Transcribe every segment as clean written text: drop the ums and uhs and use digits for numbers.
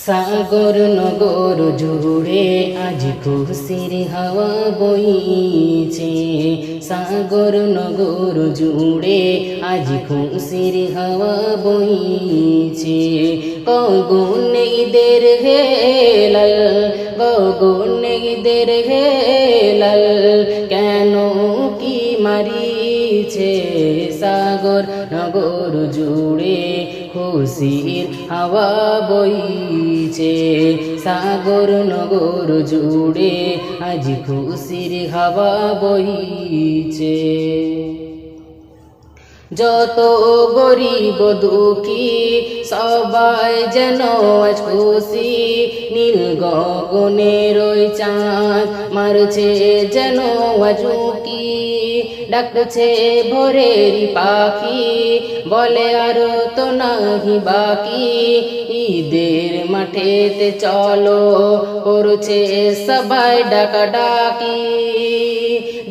সাগর নগর জুড়ে আজ খুশির হাওয়া বইছে। সাগর নগর জুড়ে আজ খুশির হাওয়া বইছে। গগন ঈদের হেলাল, গগন ঈদের হেলাল, কেন কি মারিছে। সাগর নগর জুড়ে খুশির হাওয়া বইছে। সাগর নগর জুড়ে আজ খুশির হাওয়া বইছে। যত গরিব দুঃখী সবাই যেন আজ খুশি। নীল গগনের ওই চাঁদ মারছে যেন আজ উকি। ডাকছে ভোরের পাখি, বলে আর তো নাহি বাকি। ঈদের মাঠেতে চলো, করছে সবাই ডাকাডাকি।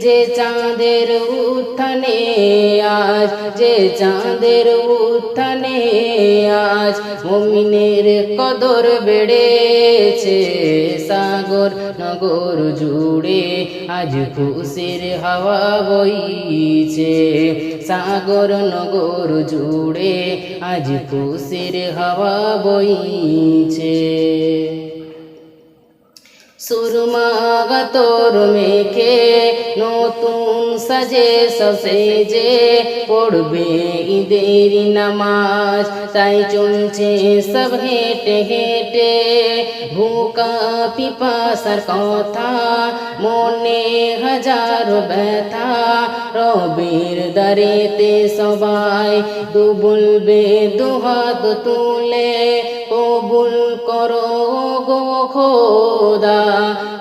যে চাঁদের উত্থানে আজ, যে চাঁদের উত্থানে আজ মুমিনের কদর বেড়েছে। সাগর নগর জুড়ে আজ খুশির হাওয়া বইছে। সাগর নগর জুড়ে আজ খুশির হাওয়া বইছে। সুরমা গাতর মেখে নতুন সাজে সসেজে পড়বে ঈদের নামাজ। তাই চলছে সব হেঁটে হেঁটে, ভুকা পিপাসার কথা, মনে হাজারো ব্যথা। রবের দারেতে সবাই দু বলবে দুহাত তুলে, কবুল করো গো খোদা,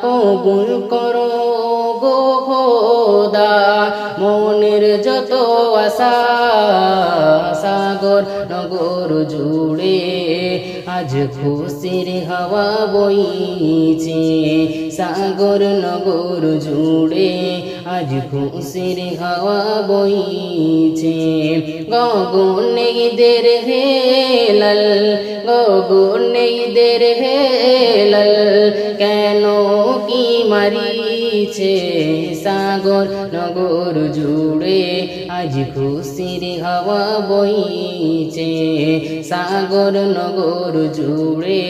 কবুল করো গো খোদা মনের যত আশা। সাগর নগর জুড়ে আজ খুশির হাওয়া বইছে। সাগর নগর জুড়ে আজ খুশির হাওয়া বইছে। গগন ঈদের হেলাল, গগন ঈদের হেলাল, কেন কি মারিছে। সাগর নগর জুড়ে আজ খুশির হাওয়া বইছে। সাগর নগর জুড়ে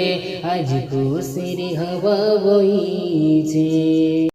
আজ খুশির হাওয়া বইছে।